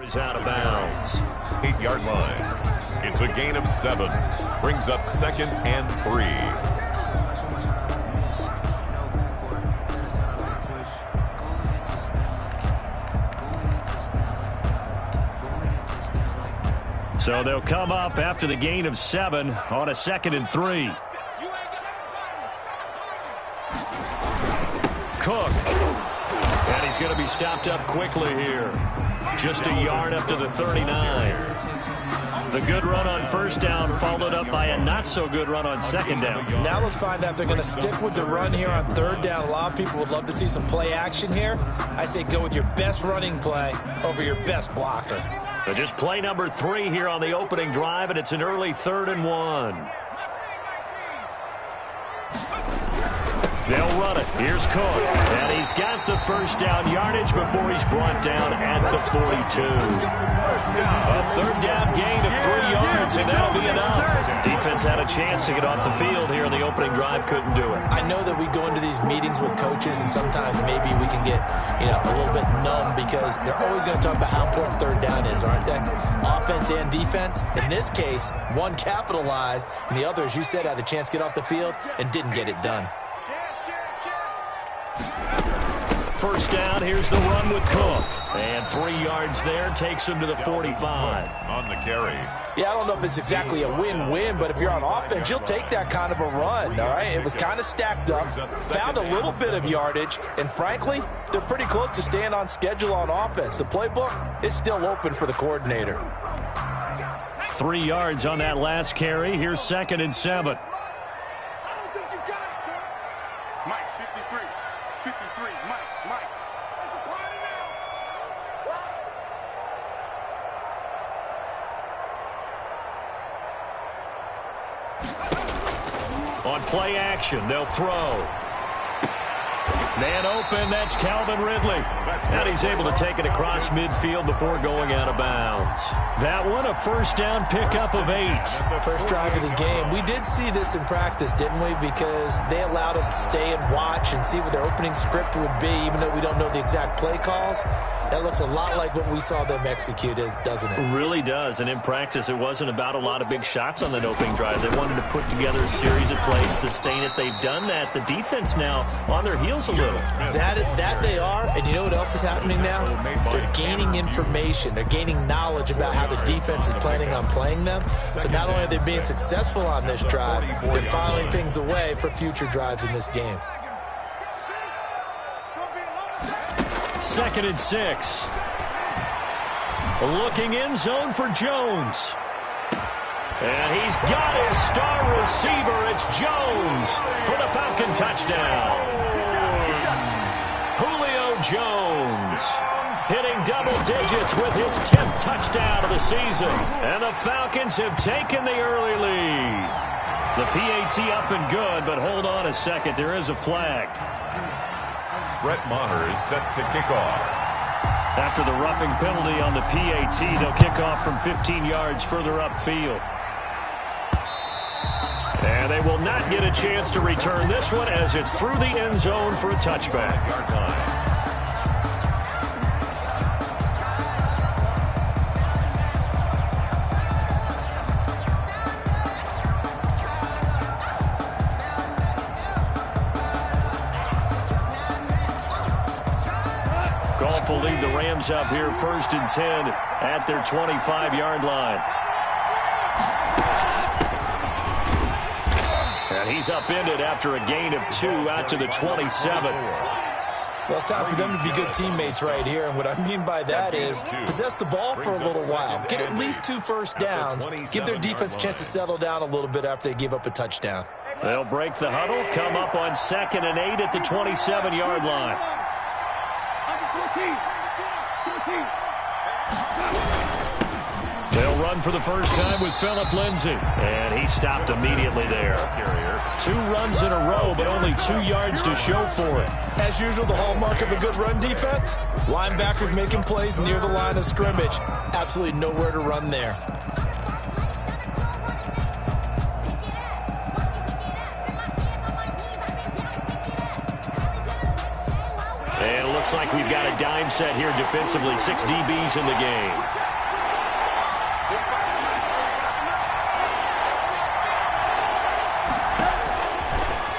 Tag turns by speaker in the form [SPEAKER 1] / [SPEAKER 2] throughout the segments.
[SPEAKER 1] Is out of bounds.
[SPEAKER 2] 8-yard line. It's a gain of 7. Brings up 2nd and 3.
[SPEAKER 1] So they'll come up after the gain of 7 on a 2nd and 3. Cook. And he's going to be stopped up quickly here. Just a yard up to the 39. The good run on first down followed up by a not-so-good run on second down.
[SPEAKER 3] Now let's find out if they're going to stick with the run here on third down. A lot of people would love to see some play action here. I say go with your best running play over your best blocker.
[SPEAKER 1] So just play number 3 here on the opening drive, and it's an early 3rd and 1. They'll run it. Here's Cook. And he's got the first down yardage before he's brought down at the 42. A third down gain of 3 yards, and that'll be enough. Defense had a chance to get off the field here in the opening drive. Couldn't do it.
[SPEAKER 3] I know that we go into these meetings with coaches, and sometimes maybe we can get, a little bit numb because they're always going to talk about how important third down is, aren't they? Offense and defense. In this case, one capitalized, and the other, as you said, had a chance to get off the field and didn't get it done.
[SPEAKER 1] First down, here's the run with Cook. And 3 yards there takes him to the 45.
[SPEAKER 2] On the carry.
[SPEAKER 3] Yeah, I don't know if it's exactly a win-win, but if you're on offense, you'll take that kind of a run, all right? It was kind of stacked up, found a little bit of yardage, and frankly, they're pretty close to staying on schedule on offense. The playbook is still open for the coordinator.
[SPEAKER 1] 3 yards on that last carry. Here's 2nd and 7. On play action, they'll throw. Man open, that's Calvin Ridley. And he's able to take it across midfield before going out of bounds. That one, a first down pickup of 8.
[SPEAKER 3] First drive of the game. We did see this in practice, didn't we? Because they allowed us to stay and watch and see what their opening script would be, even though we don't know the exact play calls. That looks a lot like what we saw them execute, doesn't it?
[SPEAKER 1] It really does. And in practice, it wasn't about a lot of big shots on that opening drive. They wanted to put together a series of plays, sustain it. They've done that. The defense now on their heels a little.
[SPEAKER 3] That they are, and you know what else is happening now? They're gaining information. They're gaining knowledge about how the defense is planning on playing them. So not only are they being successful on this drive, they're filing things away for future drives in this game.
[SPEAKER 1] 2nd and 6. Looking in zone for Jones. And he's got his star receiver. It's Jones for the Falcon touchdown. Julio Jones hitting double digits with his 10th touchdown of the season. And the Falcons have taken the early lead. The PAT up and good, but hold on a second. There is a flag.
[SPEAKER 2] Brett Maher is set to kick off.
[SPEAKER 1] After the roughing penalty on the PAT, they'll kick off from 15 yards further upfield. And they will not get a chance to return this one as it's through the end zone for a touchback. Goff will lead the Rams up here 1st and 10 at their 25-yard line. And he's upended after a gain of 2 out to the 27.
[SPEAKER 3] Well, it's time for them to be good teammates right here. And what I mean by that is possess the ball for a little while. Get at least 2 first downs. Give their defense a chance to settle down a little bit after they give up a touchdown.
[SPEAKER 1] They'll break the huddle, come up on 2nd and 8 at the 27-yard line. They'll run for the first time with Phillip Lindsay. And he stopped immediately there. 2 runs in a row, but only 2 yards to show for it.
[SPEAKER 3] As usual, the hallmark of a good run defense, linebackers making plays near the line of scrimmage. Absolutely nowhere to run there.
[SPEAKER 1] Looks like we've got a dime set here defensively. 6 DBs in the game.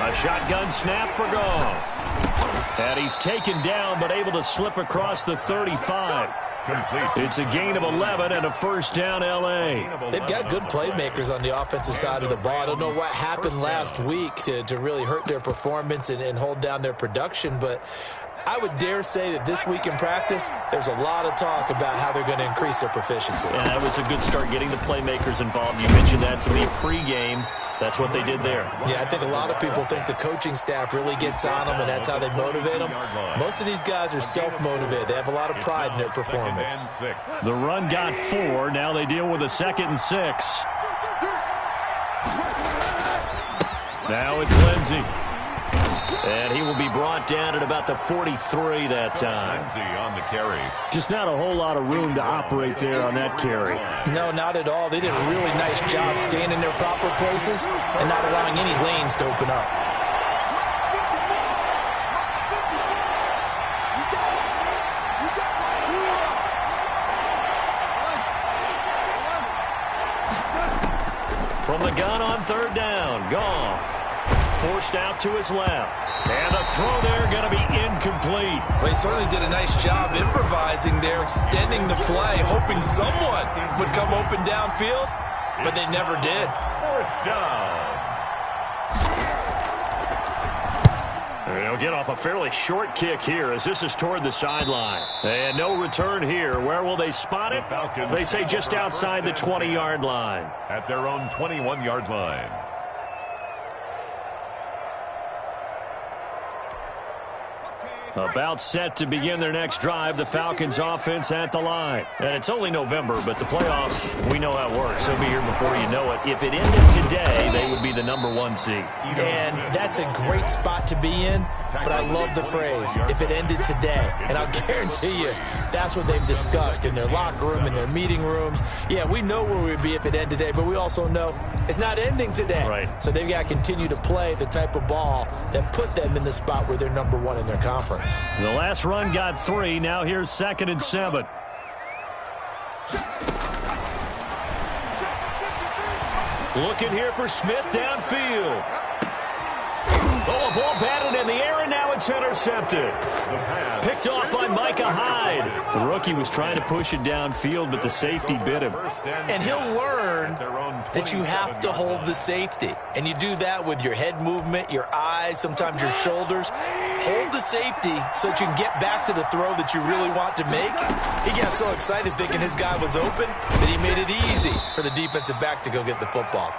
[SPEAKER 1] A shotgun snap for Goff. And he's taken down but able to slip across the 35. It's a gain of 11 and a first down, L.A.
[SPEAKER 3] They've got good playmakers on the offensive side of the ball. I don't know what happened last week to really hurt their performance and hold down their production, but I would dare say that this week in practice, there's a lot of talk about how they're going to increase their proficiency.
[SPEAKER 1] And that was a good start getting the playmakers involved. You mentioned that to me pregame. That's what they did there.
[SPEAKER 3] Yeah, I think a lot of people think the coaching staff really gets on them, and that's how they motivate them. Most of these guys are self-motivated. They have a lot of pride in their performance.
[SPEAKER 1] The run got 4. Now they deal with a 2nd and 6. Now it's Lindsey. And he will be brought down at about the 43 that time.
[SPEAKER 2] Lindsey on the carry.
[SPEAKER 1] Just not a whole lot of room to operate there on that carry.
[SPEAKER 3] No, not at all. They did a really nice job staying in their proper places and not allowing any lanes to open up.
[SPEAKER 1] From the gun on 3rd down, Goff. Forced out to his left. And the throw there going to be incomplete.
[SPEAKER 3] Well, he certainly did a nice job improvising there, extending the play, hoping someone would come open downfield, but they never did.
[SPEAKER 2] 4th down.
[SPEAKER 1] They'll get off a fairly short kick here as this is toward the sideline. And no return here. Where will they spot it? They say just outside the 20-yard line.
[SPEAKER 2] At their own 21-yard line.
[SPEAKER 1] About set to begin their next drive, the Falcons offense at the line. And it's only November, but the playoffs, we know how it works. They'll be here before you know it. If it ended today, they would be the #1 seed.
[SPEAKER 3] And that's a great spot to be in, but I love the phrase, if it ended today. And I'll guarantee you, that's what they've discussed in their locker room, in their meeting rooms. Yeah, we know where we'd be if it ended today, but we also know it's not ending today.
[SPEAKER 1] Right.
[SPEAKER 3] So they've got to continue to play the type of ball that put them in the spot where they're #1 in their conference.
[SPEAKER 1] The last run got 3. Now here's 2nd and 7. Looking here for Smith downfield. Oh, a ball batted in the air, and now it's intercepted. Picked off by Micah Hyde. The rookie was trying to push it downfield, but the safety bit him.
[SPEAKER 3] And he'll learn that you have to hold the safety. And you do that with your head movement, your eyes, sometimes your shoulders. Hold the safety so that you can get back to the throw that you really want to make. He got so excited thinking his guy was open that he made it easy for the defensive back to go get the football.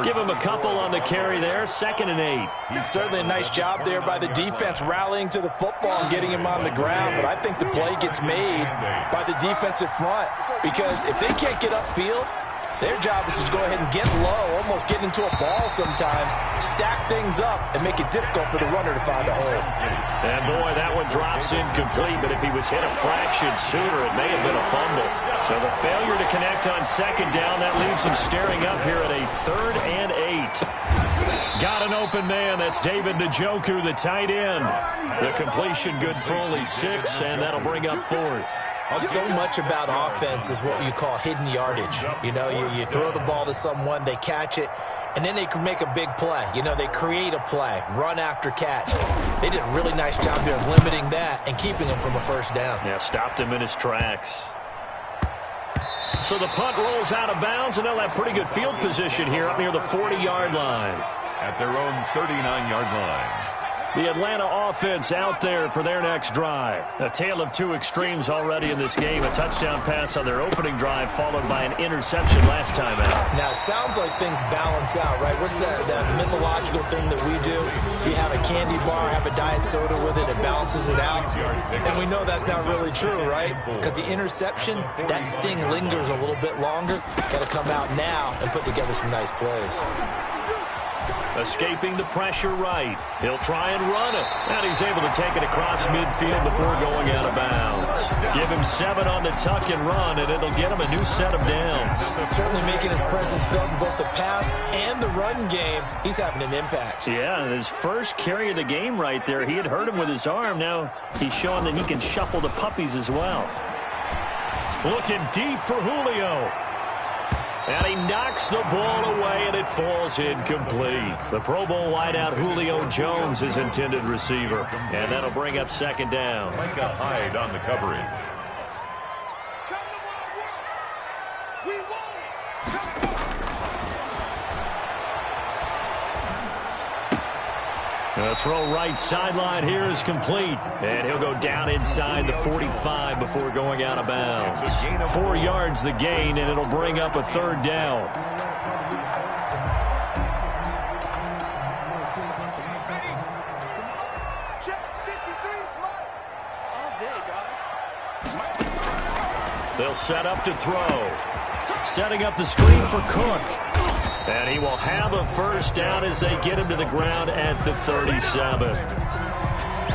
[SPEAKER 1] Give him a couple on the carry there. 2nd and 8.
[SPEAKER 3] Certainly a nice job there by the defense rallying to the football and getting him on the ground. But I think the play gets made by the defensive front because if they can't get upfield, their job is to go ahead and get low, almost get into a ball sometimes, stack things up, and make it difficult for the runner to find a hole.
[SPEAKER 1] And, boy, that one drops incomplete, but if he was hit a fraction sooner, it may have been a fumble. So the failure to connect on 2nd down, that leaves him staring up here at a 3rd and 8. Got an open man. That's David Njoku, the tight end. The completion good fully 6, and that'll bring up 4th.
[SPEAKER 3] So much about offense is what you call hidden yardage. You know, you throw the ball to someone, they catch it, and then they can make a big play. You know, they create a play, run after catch. They did a really nice job there of limiting that and keeping him from a 1st down.
[SPEAKER 1] Yeah, stopped him in his tracks. So the punt rolls out of bounds, and they'll have pretty good field position here up near the 40-yard line.
[SPEAKER 2] At their own 39-yard line.
[SPEAKER 1] The Atlanta offense out there for their next drive. A tale of 2 extremes already in this game. A touchdown pass on their opening drive followed by an interception last time out.
[SPEAKER 3] Now, it sounds like things balance out, right? What's that mythological thing that we do? If you have a candy bar, have a diet soda with it, it balances it out. And we know that's not really true, right? Because the interception, that sting lingers a little bit longer. Got to come out now and put together some nice plays.
[SPEAKER 1] Escaping the pressure right. He'll try and run it. And he's able to take it across midfield before going out of bounds. Give him 7 on the tuck and run, and it'll get him a new set of downs.
[SPEAKER 3] Certainly making his presence felt in both the pass and the run game. He's having an impact.
[SPEAKER 1] Yeah, and his first carry of the game right there, he had hurt him with his arm. Now he's showing that he can shuffle the puppies as well. Looking deep for Julio. And he knocks the ball away, and it falls incomplete. The Pro Bowl wideout Julio Jones is intended receiver. And that'll bring up second down.
[SPEAKER 2] Micah Hyde on the coverage.
[SPEAKER 1] The throw right sideline here is complete. And he'll go down inside the 45 before going out of bounds. 4 yards the gain, and it'll bring up a third down. They'll set up to throw. Setting up the screen for Cook. And he will have a first down as they get him to the ground at the 37.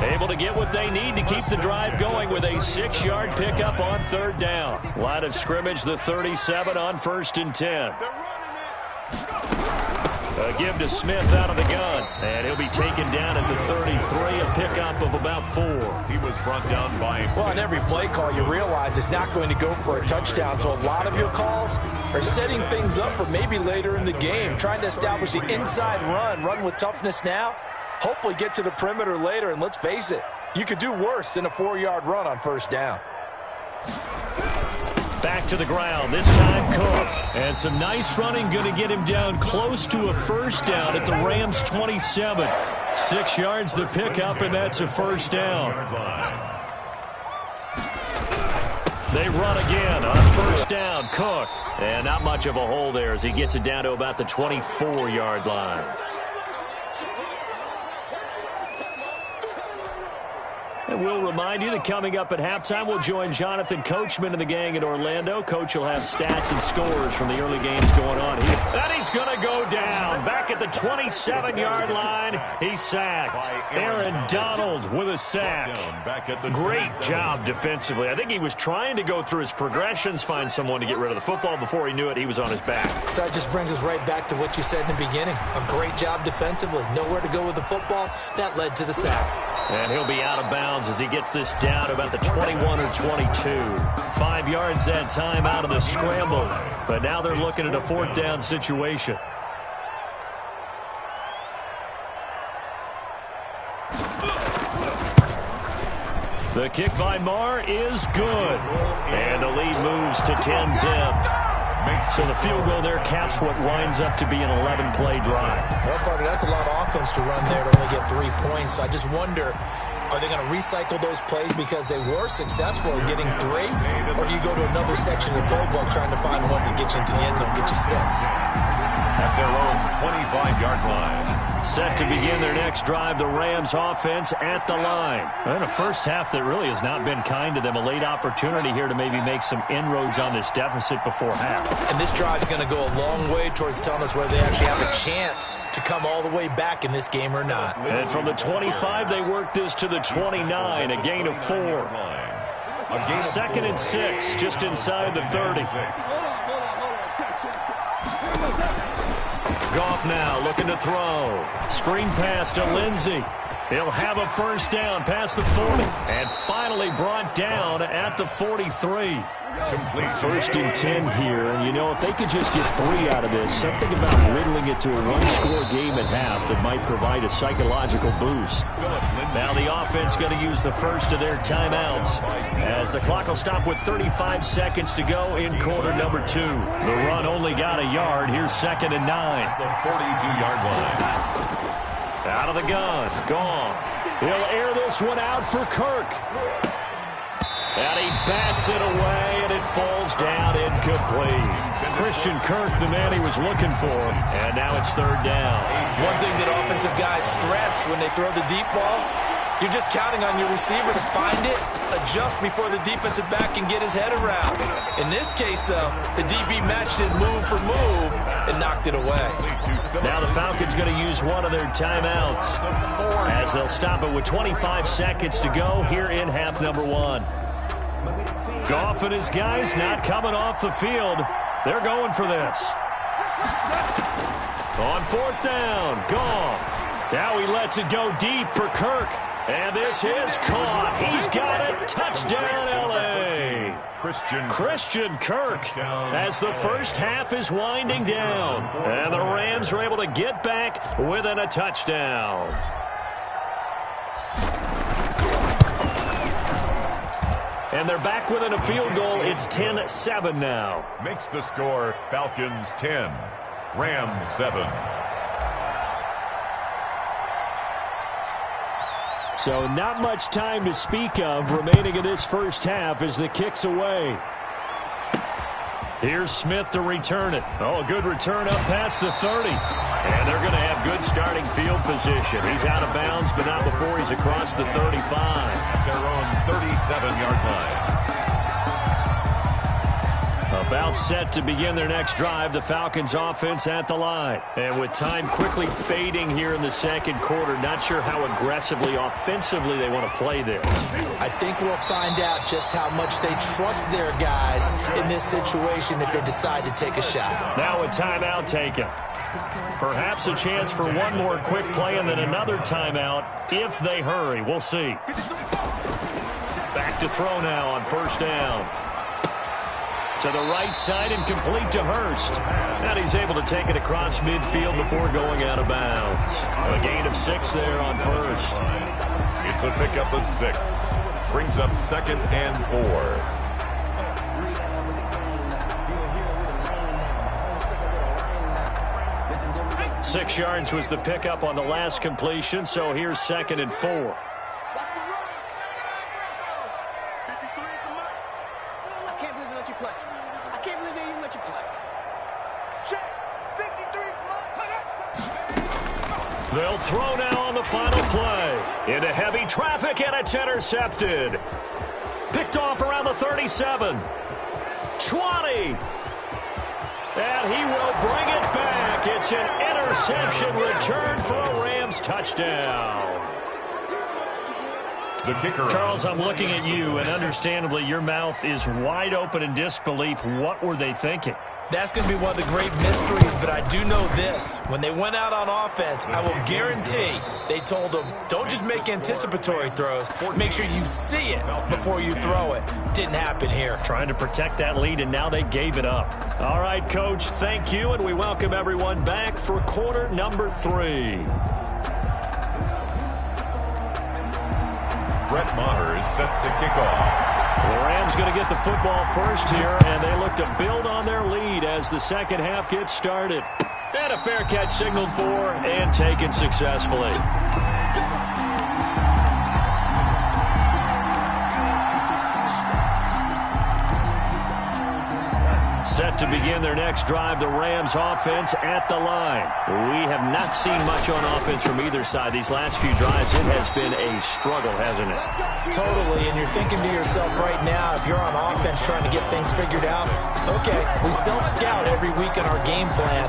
[SPEAKER 1] Able to get what they need to keep the drive going with a 6-yard pickup on third down. Line of scrimmage, the 37 on 1st and 10. A give to Smith out of the gun. And he'll be taken down at the 33, a pickup of about 4.
[SPEAKER 2] He was brought down by...
[SPEAKER 3] Well, on every play call, you realize it's not going to go for a touchdown. So a lot of your calls are setting things up for maybe later in the game, trying to establish the inside run with toughness now, hopefully get to the perimeter later. And let's face it, you could do worse than a 4-yard run on first down.
[SPEAKER 1] Back to the ground, this time Cook. And some nice running, going to get him down close to a first down at the Rams' 27. 6 yards the pickup, and that's a first down. They run again on first down, Cook. And not much of a hole there as he gets it down to about the 24-yard line. And we'll remind you that coming up at halftime, we'll join Jonathan Coachman and the gang in Orlando. Coach will have stats and scores from the early games going on here. And he's going to go down. Back at the 27-yard line, he's sacked. Aaron Donald with a sack. Great job defensively. I think he was trying to go through his progressions, find someone to get rid of the football. Before he knew it, he was on his back.
[SPEAKER 3] So that just brings us right back to what you said in the beginning. A great job defensively. Nowhere to go with the football. That led to the sack.
[SPEAKER 1] And he'll be out of bounds as he gets this down to about the 21 or 22. 5 yards that time out of the scramble. But now they're looking at a 4th down situation. The kick by Marr is good. And the lead moves to 10-zip. So the field goal there caps what winds up to be an 11-play drive.
[SPEAKER 3] Well, Carter, that's a lot of offense to run there to only get 3 points. So I just wonder, are they going to recycle those plays because they were successful in getting 3? Or do you go to another section of the playbook trying to find ones that get you into the end zone, get you 6?
[SPEAKER 2] At their own 25-yard line.
[SPEAKER 1] Set to begin their next drive, the Rams offense at the line. And a first half that really has not been kind to them. A late opportunity here to maybe make some inroads on this deficit before half.
[SPEAKER 3] And this drive is going to go a long way towards telling us whether they actually have a chance to come all the way back in this game or not.
[SPEAKER 1] And from the 25, they work this to the 29, a gain of 4. 2nd and 6, just inside the 30. Goff now looking to throw. Screen pass to Lindsey. He'll have a first down past the 40. And finally brought down at the 43.
[SPEAKER 2] Complete.
[SPEAKER 1] 1st and 10 here. And, you know, if they could just get 3 out of this, something about riddling it to a one-score game at half that might provide a psychological boost. Now the offense going to use the first of their timeouts as the clock will stop with 35 seconds to go in quarter number 2. The run only got a yard. Here's 2nd and 9.
[SPEAKER 2] The 42-yard line.
[SPEAKER 1] Out of the gun. Gone. He'll air this one out for Kirk. And he bats it away, and it falls down incomplete. Christian Kirk, the man he was looking for, and now it's 3rd down.
[SPEAKER 3] One thing that offensive guys stress when they throw the deep ball, You're just counting on your receiver to find it, adjust before the defensive back can get his head around. In this case, though, the DB matched it move for move and knocked it away.
[SPEAKER 1] Now the Falcons going to use one of their timeouts as they'll stop it with 25 seconds to go here in half number one. Goff and his guys not coming off the field. They're going for this. On fourth down, Goff. Now he lets it go deep for Kirk. And this is caught. He's got it. Touchdown, L.A. Christian Kirk as the first half is winding down. And the Rams are able to get back within a touchdown. And they're back within a field goal. It's 10-7 now.
[SPEAKER 2] Makes the score Falcons 10, Rams 7.
[SPEAKER 1] So not much time to speak of remaining in this first half as the kick's away. Here's Smith to return it. Oh, a good return up past the 30. And they're going to have good starting field position. He's out of bounds, but not before he's across the 35.
[SPEAKER 2] At their own 37-yard line.
[SPEAKER 1] About set to begin their next drive, the Falcons offense at the line. And with time quickly fading here in the second quarter, not sure how aggressively, offensively they want to play this.
[SPEAKER 3] I think we'll find out just how much they trust their guys in this situation if they decide to take a shot.
[SPEAKER 1] Now a timeout taken. Perhaps a chance for one more quick play and then another timeout if they hurry. We'll see. Back to throw now on first down. To the right side and complete to Hurst. And he's able to take it across midfield before going out of bounds. A gain of 6 there on first.
[SPEAKER 2] It's a pickup of 6. Brings up 2nd and 4.
[SPEAKER 1] 6 yards was the pickup on the last completion, so here's 2nd and 4. They'll throw now on the final play. Into heavy traffic, and it's intercepted. Picked off around the 37. 20. And he will bring it back. It's an interception return for a Rams touchdown.
[SPEAKER 2] The kicker.
[SPEAKER 1] Charles, I'm looking at you, and understandably your mouth is wide open in disbelief. What were they thinking?
[SPEAKER 3] That's going to be one of the great mysteries, but I do know this. When they went out on offense, I will guarantee they told them, don't just make anticipatory throws. Make sure you see it before you throw it. Didn't happen here.
[SPEAKER 1] Trying to protect that lead, and now they gave it up. All right, Coach, thank you, and we welcome everyone back for quarter number 3.
[SPEAKER 2] Brett Maher is set to kick off.
[SPEAKER 1] The Rams going to get the football first here, and they look to build on their lead as the second half gets started. And a fair catch signaled for and taken successfully. Set to begin their next drive, the Rams offense at the line. We have not seen much on offense from either side. These last few drives, it has been a struggle, hasn't it?
[SPEAKER 3] Totally, and you're thinking to yourself right now, if you're on offense trying to get things figured out, okay, we self-scout every week in our game plan.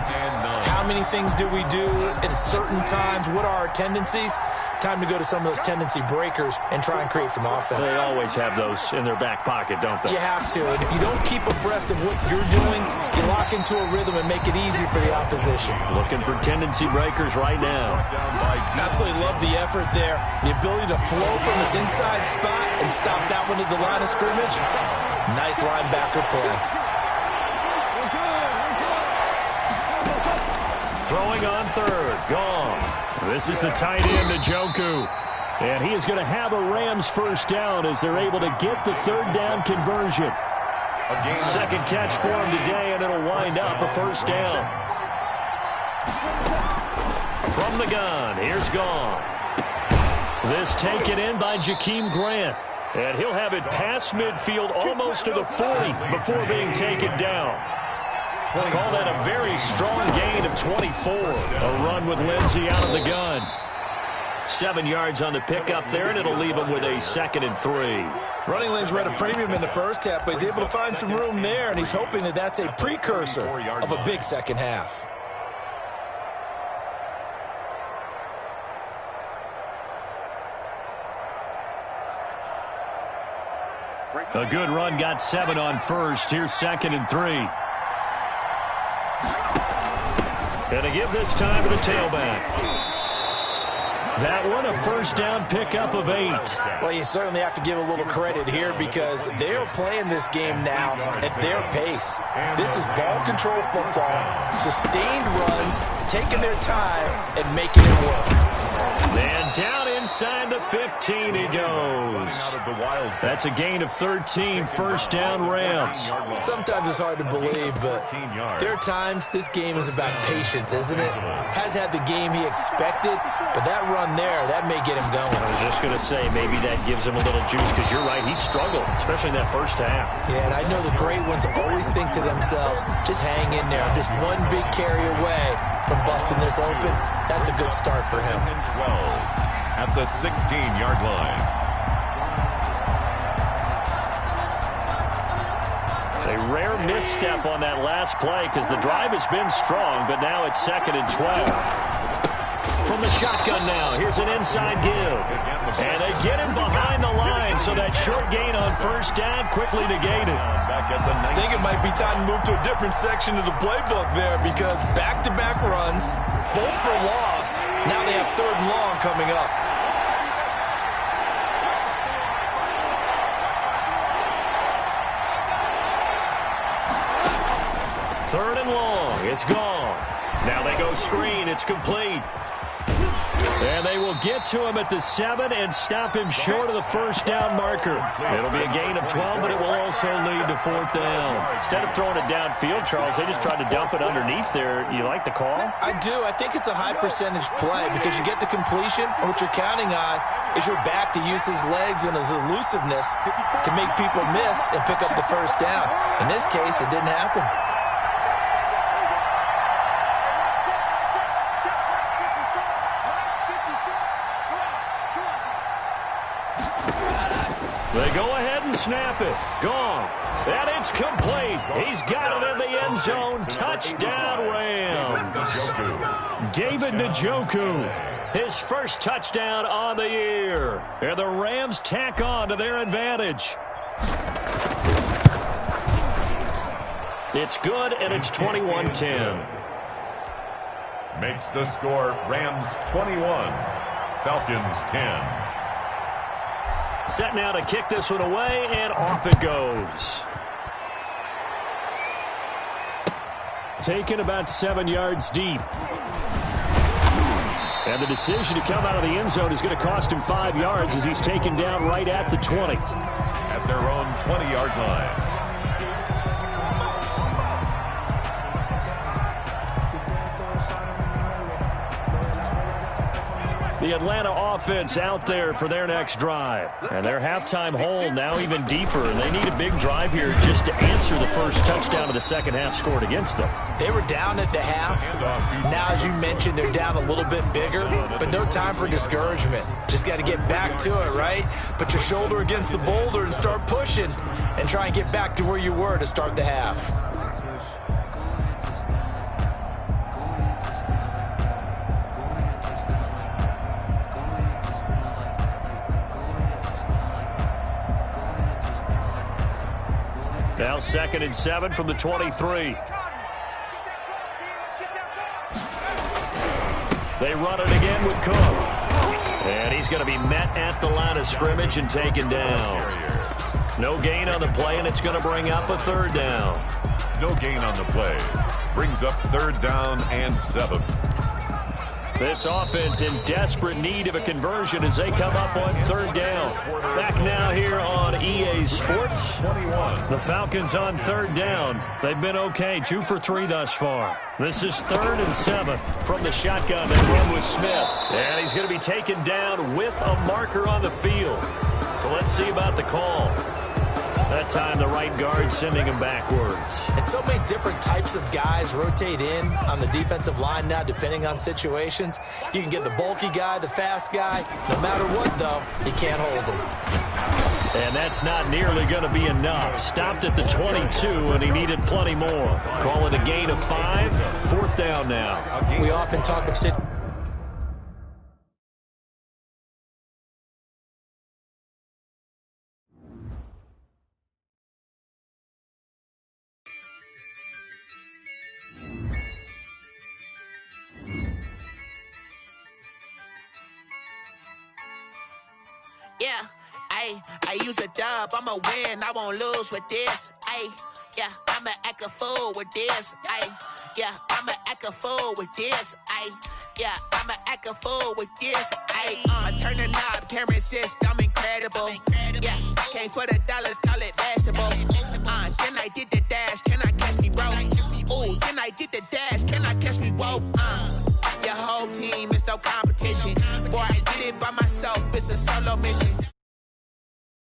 [SPEAKER 3] How many things do we do at certain times? What are our tendencies? Time to go to some of those tendency breakers and try and create some offense.
[SPEAKER 1] They always have those in their back pocket, don't they?
[SPEAKER 3] You have to, and if you don't keep abreast of what you're doing, you lock into a rhythm and make it easy for the opposition.
[SPEAKER 1] Looking for tendency breakers right now.
[SPEAKER 3] Absolutely love the effort there. The ability to flow from this inside spot and stop that one at the line of scrimmage. Nice linebacker play.
[SPEAKER 1] Throwing on third. Gone. This is the tight end, Njoku. And he is going to have a Rams first down as they're able to get the third down conversion. Second catch for him today, and it'll wind up a first down. From the gun, here's Goff. This taken in by Jakeem Grant. And he'll have it past midfield almost to the 40 before being taken down. Call that a very strong gain of 24. A run with Lindsey out of the gun. 7 yards on the pickup there, and it'll leave him with a 2nd and 3.
[SPEAKER 3] Running lanes were at a premium in the first half, but he's able to find some room there, and he's hoping that that's a precursor of a big second half.
[SPEAKER 1] A good run, got 7 on first. Here's 2nd and 3. And to give this time to the tailback. That one, a first down pickup of 8.
[SPEAKER 3] Well, you certainly have to give a little credit here because they are playing this game now at their pace. This is ball control football, sustained runs, taking their time, and making it work.
[SPEAKER 1] And down inside the 15 he goes. That's a gain of 13, first down Rams.
[SPEAKER 3] Sometimes it's hard to believe, but there are times this game is about patience, isn't it? Has had the game he expected, but that run there, that may get him going.
[SPEAKER 1] I was just going to say, maybe that gives him a little juice, because you're right, he struggled, especially in that first half.
[SPEAKER 3] Yeah, and I know the great ones always think to themselves, just hang in there. I'm just one big carry away from busting this open. That's a good start for him.
[SPEAKER 2] 12 at the 16-yard line.
[SPEAKER 1] A rare misstep on that last play because the drive has been strong, but now it's 2nd and 12. From the shotgun now, here's an inside give. And they get him behind the line, so that short gain on first down quickly negated.
[SPEAKER 3] I think it might be time to move to a different section of the playbook there because back-to-back runs, both for loss. Now they have 3rd and long coming up.
[SPEAKER 1] Third and long. It's gone. Now they go screen. It's complete. And they will get to him at the 7 and stop him short of the first down marker. It'll be a gain of 12, but it will also lead to 4th down. Instead of throwing it downfield, Charles, they just tried to dump it underneath there. You like the call?
[SPEAKER 3] I do. I think it's a high percentage play because you get the completion, and what you're counting on is your back to use his legs and his elusiveness to make people miss and pick up the first down. In this case, it didn't happen.
[SPEAKER 1] They go ahead and snap it. Gone. And it's complete. He's got it in the end zone. Touchdown, Rams. David Njoku. His first touchdown on the year. And the Rams tack on to their advantage. It's good, and it's 21-10.
[SPEAKER 2] Makes the score Rams 21, Falcons 10.
[SPEAKER 1] Set now to kick this one away, and off it goes. Taken about 7 yards deep. And the decision to come out of the end zone is going to cost him 5 yards as he's taken down right at the 20.
[SPEAKER 2] At their own 20-yard line.
[SPEAKER 1] The Atlanta offense out there for their next drive. And their halftime hole now even deeper. And they need a big drive here just to answer the first touchdown of the second half scored against them.
[SPEAKER 3] They were down at the half. Now, as you mentioned, they're down a little bit bigger, but no time for discouragement. Just got to get back to it, right? Put your shoulder against the boulder and start pushing and try and get back to where you were to start the half.
[SPEAKER 1] Now 2nd and 7 from the 23. They run it again with Cook. And he's going to be met at the line of scrimmage and taken down. No gain on the play, and it's going to bring up a 3rd down.
[SPEAKER 2] No gain on the play. Brings up 3rd down and 7.
[SPEAKER 1] This offense in desperate need of a conversion as they come up on 3rd down. Back now here on EA Sports. The Falcons on 3rd down. They've been okay, 2 for 3 thus far. This is 3rd and 7 from the shotgun. They run with Smith. And he's going to be taken down with a marker on the field. So let's see about the call. That time the right guard sending him backwards.
[SPEAKER 3] And so many different types of guys rotate in on the defensive line now, depending on situations. You can get the bulky guy, the fast guy. No matter what, though, you can't hold them.
[SPEAKER 1] And that's not nearly going to be enough. Stopped at the 22, and he needed plenty more. Call it a gain of 5. 4th down now.
[SPEAKER 3] We often talk of
[SPEAKER 4] yeah, I use a dub, I'ma win, I won't lose with this, yeah, I'ma act a fool with this, yeah, I'ma act a fool with this, yeah, I'ma act a fool with this, I turn the knob, can't resist, I'm incredible, yeah, came for the dollars, call it